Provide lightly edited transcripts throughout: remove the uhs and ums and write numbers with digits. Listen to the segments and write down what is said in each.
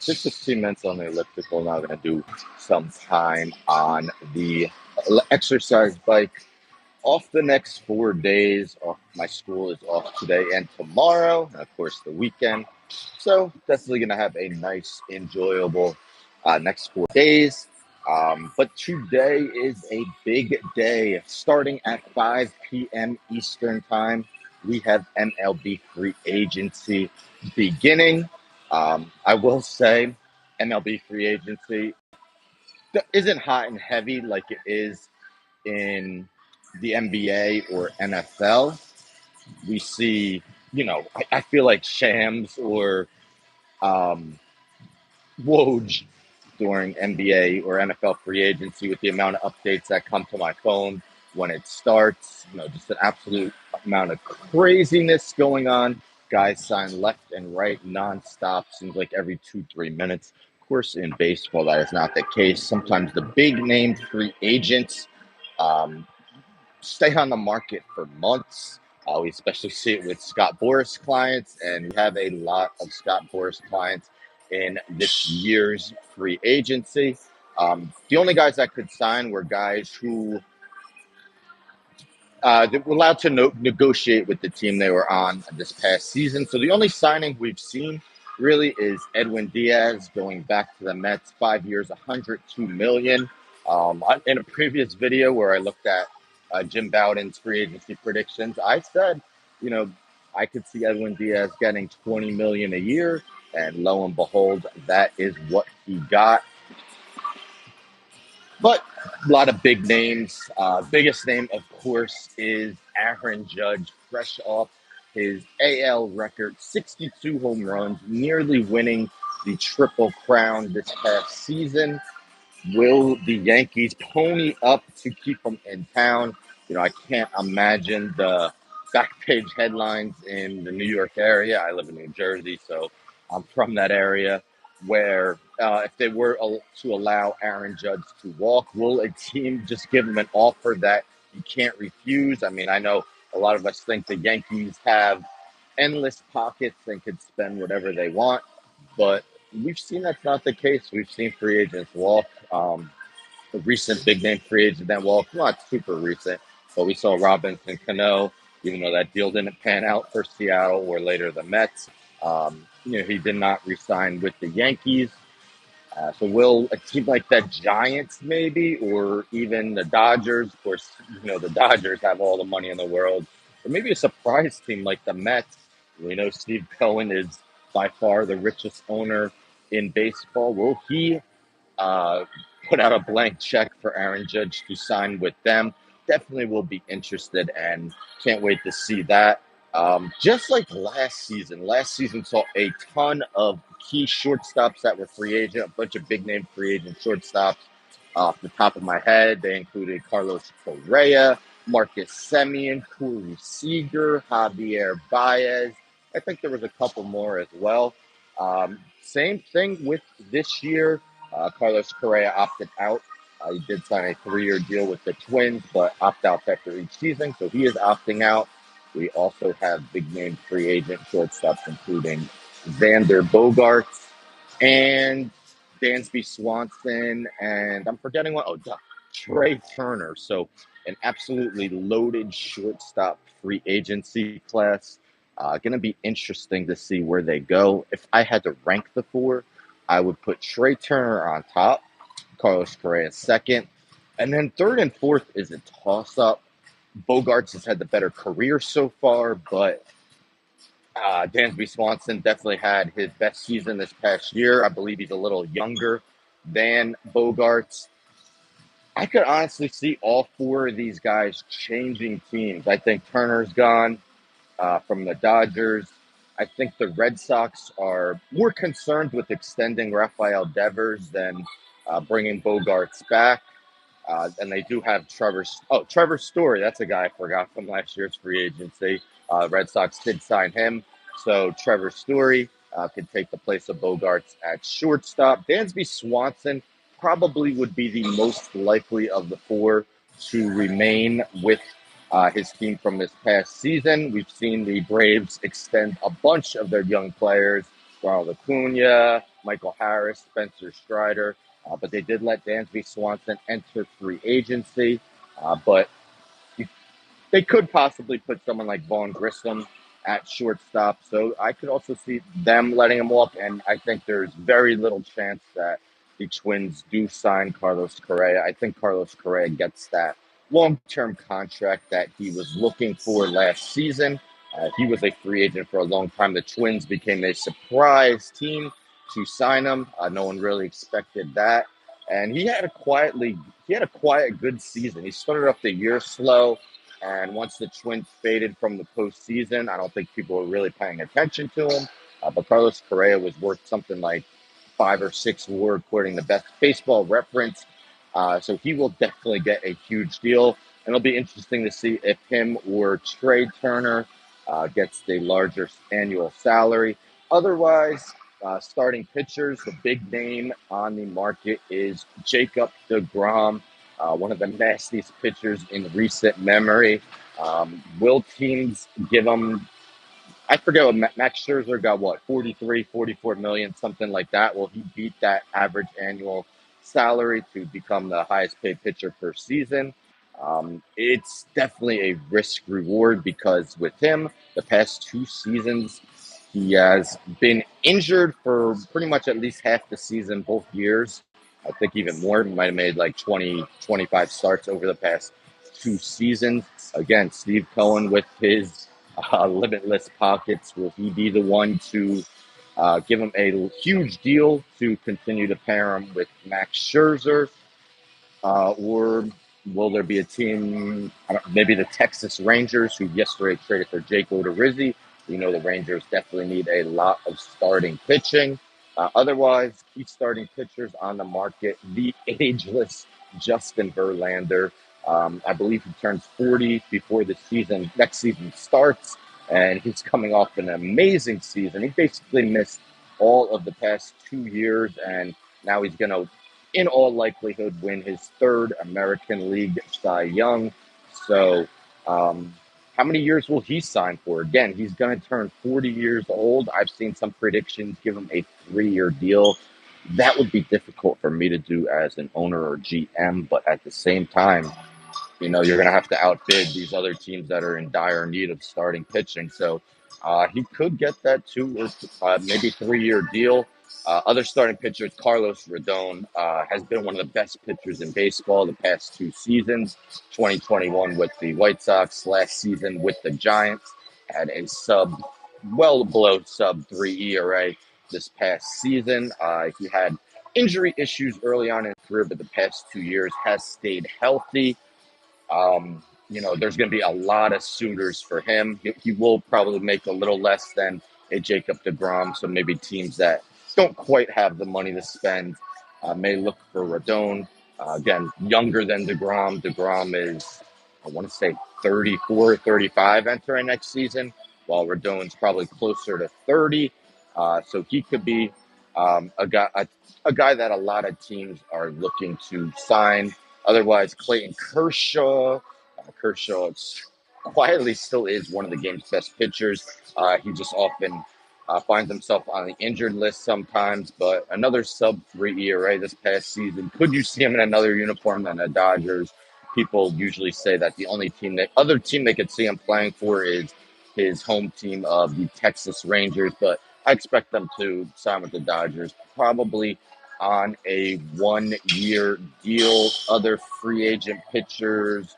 just 15 minutes on the elliptical. Now I'm going to do some time on the exercise bike. Off the next 4 days. My school is off today and tomorrow, and of course the weekend. So definitely going to have a nice, enjoyable next 4 days. But today is a big day. Starting at 5 p.m. Eastern Time, we have MLB free agency beginning. I will say MLB free agency isn't hot and heavy like it is in the NBA or NFL. We see, I feel like Shams or um, Woj during NBA or NFL free agency with the amount of updates that come to my phone when it starts. Just an absolute amount of craziness going on. Guys sign left and right nonstop. Seems like every 2-3 minutes. Of course, in baseball, that is not the case. Sometimes the big name free agents um, stay on the market for months. We especially see it with Scott Boras clients, and we have a lot of Scott Boras clients in this year's free agency. The only guys that could sign were guys who they were allowed to negotiate with the team they were on this past season. So the only signing we've seen really is Edwin Diaz going back to the Mets, 5 years, $102 million. In a previous video where I looked at Jim Bowden's free agency predictions, I said, you know, I could see Edwin Diaz getting $20 million a year, and lo and behold, that is what he got. But a lot of big names. Biggest name, of course, is Aaron Judge, fresh off his AL record, 62 home runs, nearly winning the Triple Crown this past season. Will the Yankees pony up to keep him in town? I can't imagine the back page headlines in the New York area. I live in New Jersey, so I'm from that area where if they were to allow Aaron Judge to walk, will a team just give him an offer that you can't refuse? I mean, I know a lot of us think the Yankees have endless pockets and could spend whatever they want, but we've seen that's not the case. We've seen free agents walk. The recent big name free agent that walked, not super recent, but we saw Robinson Cano, even though that deal didn't pan out for Seattle or later the Mets. He did not re-sign with the Yankees. So will a team like the Giants maybe, or even the Dodgers, of course, the Dodgers have all the money in the world, or maybe a surprise team like the Mets. We know Steve Cohen is by far the richest owner in baseball. Will he uh, put out a blank check for Aaron Judge to sign with them? Definitely will be interested and can't wait to see that. Just like last season saw a ton of key shortstops that were free agent, a bunch of big name free agent shortstops. Off the top of my head, they included Carlos Correa, Marcus Semien, Corey Seager, Javier Baez. I think there was a couple more as well. Same thing with this year. Carlos Correa opted out. He did sign a 3-year deal with the Twins, but opt out after each season, so he is opting out. We also have big name free agent shortstops, including Xander Bogaerts and Dansby Swanson, and I'm forgetting one. Trey Turner. So an absolutely loaded shortstop free agency class. Going to be interesting to see where they go. If I had to rank the four, I would put Trey Turner on top, Carlos Correa second, and then third and fourth is a toss-up. Bogarts has had the better career so far, but Dansby Swanson definitely had his best season this past year. I believe he's a little younger than Bogarts. I could honestly see all four of these guys changing teams. I think Turner's gone from the Dodgers. I think the Red Sox are more concerned with extending Rafael Devers than bringing Bogarts back. And they do have Trevor Story. That's a guy I forgot from last year's free agency. Red Sox did sign him. So Trevor Story could take the place of Bogarts at shortstop. Dansby Swanson probably would be the most likely of the four to remain with his team from this past season. We've seen the Braves extend a bunch of their young players, Ronald Acuna, Michael Harris, Spencer Strider, but they did let Dansby Swanson enter free agency. But they could possibly put someone like Vaughn Grissom at shortstop. So I could also see them letting him walk. And I think there's very little chance that the Twins do sign Carlos Correa. I think Carlos Correa gets that long-term contract that he was looking for last season. He was a free agent for a long time. The Twins became a surprise team to sign him. No one really expected that. And he had a quiet, good season. He started off the year slow. And once the Twins faded from the postseason, I don't think people were really paying attention to him. But Carlos Correa was worth something like 5 or 6 WAR, according to Best Baseball Reference. So he will definitely get a huge deal. And it'll be interesting to see if him or Trey Turner gets the larger annual salary. Otherwise, starting pitchers, the big name on the market is Jacob deGrom, one of the nastiest pitchers in recent memory. Will teams give him, I forget what Max Scherzer got, what, 43, 44 million, something like that. Well, he beat that average annual salary to become the highest paid pitcher per season. It's definitely a risk reward because with him, the past 2 seasons, he has been injured for pretty much at least half the season, both years. I think even more. He might have made like 20, 25 starts over the past 2 seasons. Again, Steve Cohen with his limitless pockets. Will he be the one to give him a huge deal to continue to pair him with Max Scherzer? Or will there be a team, maybe the Texas Rangers, who yesterday traded for Jake Odorizzi? We know the Rangers definitely need a lot of starting pitching. Otherwise, key starting pitchers on the market, the ageless Justin Verlander. I believe he turns 40 before the next season starts, and he's coming off an amazing season. He basically missed all of the past 2 years, and now he's going to, in all likelihood, win his third American League Cy Young. So, how many years will he sign for? Again, he's going to turn 40 years old. I've seen some predictions give him a 3-year deal. That would be difficult for me to do as an owner or GM, but at the same time, you're going to have to outbid these other teams that are in dire need of starting pitching. So he could get that 2 or maybe 3-year deal. Other starting pitchers, Carlos Rodon has been one of the best pitchers in baseball the past 2 seasons. 2021 with the White Sox, last season with the Giants, had a well below sub 3 ERA this past season. He had injury issues early on in his career, but the past 2 years has stayed healthy. There's going to be a lot of suitors for him. He will probably make a little less than a Jacob deGrom, so maybe teams that don't quite have the money to spend may look for Rodon. Again, younger than deGrom. deGrom is, I want to say, 34, 35 entering next season, while Rodon's probably closer to 30. So he could be a guy that a lot of teams are looking to sign. Otherwise, Clayton Kershaw. Kershaw quietly still is one of the game's best pitchers. He just often finds himself on the injured list sometimes, but another sub-3 ERA this past season. Could you see him in another uniform than the Dodgers? People usually say that the other team they could see him playing for is his home team of the Texas Rangers, but I expect them to sign with the Dodgers, probably on a 1-year deal. Other free agent pitchers,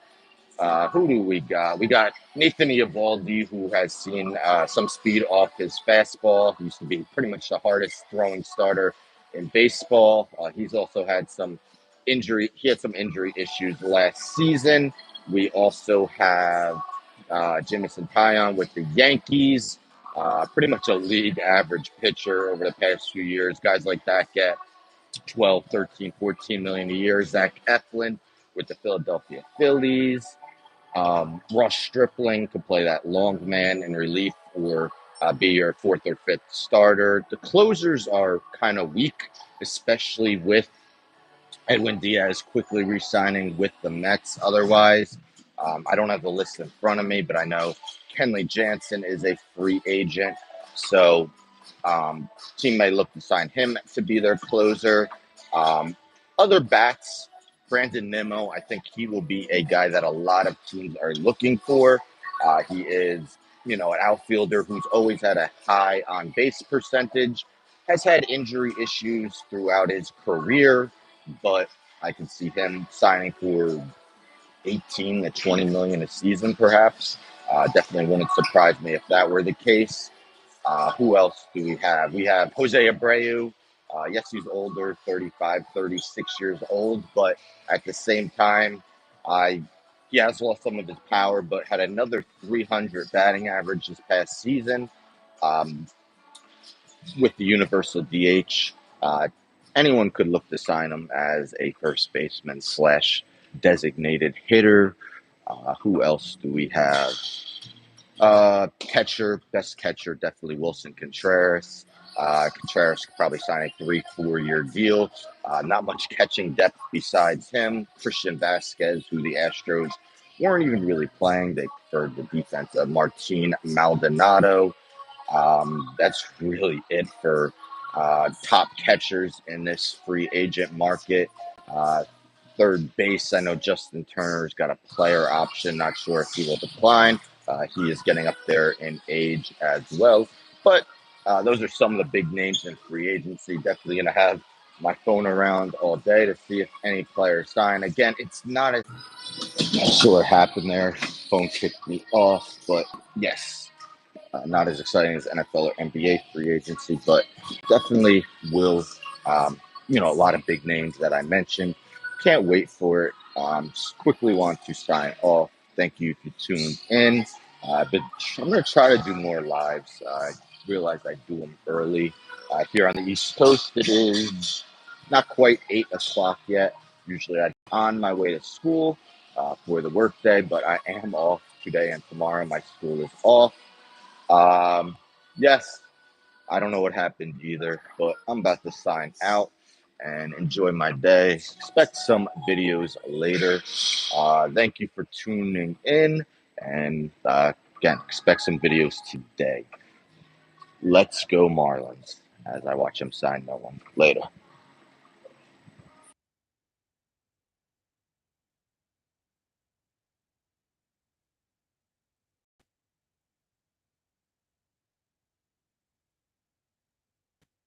who do we got? We got Nathan Eovaldi, who has seen some speed off his fastball. He used to be pretty much the hardest throwing starter in baseball. He's also had some injury. He had some injury issues last season. We also have Jameson Taillon with the Yankees. Pretty much a league average pitcher over the past few years. Guys like that get 12, 13, 14 million a year. Zach Eflin with the Philadelphia Phillies. Ross Stripling could play that long man in relief or be your fourth or fifth starter. The closers are kind of weak, especially with Edwin Diaz quickly re-signing with the Mets. Otherwise, I don't have the list in front of me, but I know Kenley Jansen is a free agent. So Team may look to sign him to be their closer. Um, Other bats, Brandon Nimmo, I think he will be a guy that a lot of teams are looking for. He is, an outfielder who's always had a high on base percentage, has had injury issues throughout his career, but I can see him signing for 18 to 20 million a season, perhaps. Definitely wouldn't surprise me if that were the case. Who else do we have? We have Jose Abreu. Yes, he's older, 35, 36 years old, but at the same time, he has lost some of his power, but had another 300 batting average this past season. Um, with the universal DH, anyone could look to sign him as a first baseman slash designated hitter. Who else do we have? Catcher, best catcher, definitely Wilson Contreras. Contreras could probably sign a 3-4 year deal. Not much catching depth besides him. Christian Vasquez, who the Astros weren't even really playing. They preferred the defense of Martin Maldonado. That's really it for top catchers in this free agent market. Uh, Third base, I know Justin Turner's got a player option. Not sure if he will decline. He is getting up there in age as well. But those are some of the big names in free agency. Definitely going to have my phone around all day to see if any players sign. Again, it's not a sure what happened there. Phone kicked me off. But yes, not as exciting as NFL or NBA free agency, but definitely will. A lot of big names that I mentioned. Can't wait for it. Just quickly want to sign off. Thank you for tuning in. But I'm going to try to do more lives. I realize I do them early. Here on the East Coast, it is not quite 8 o'clock yet. Usually I'm on my way to school for the workday, but I am off today and tomorrow. My school is off. Yes, I don't know what happened either, but I'm about to sign out and enjoy my day. Expect some videos later. Thank you for tuning in, and again, expect some videos today. Let's go Marlins as I watch them sign no one later.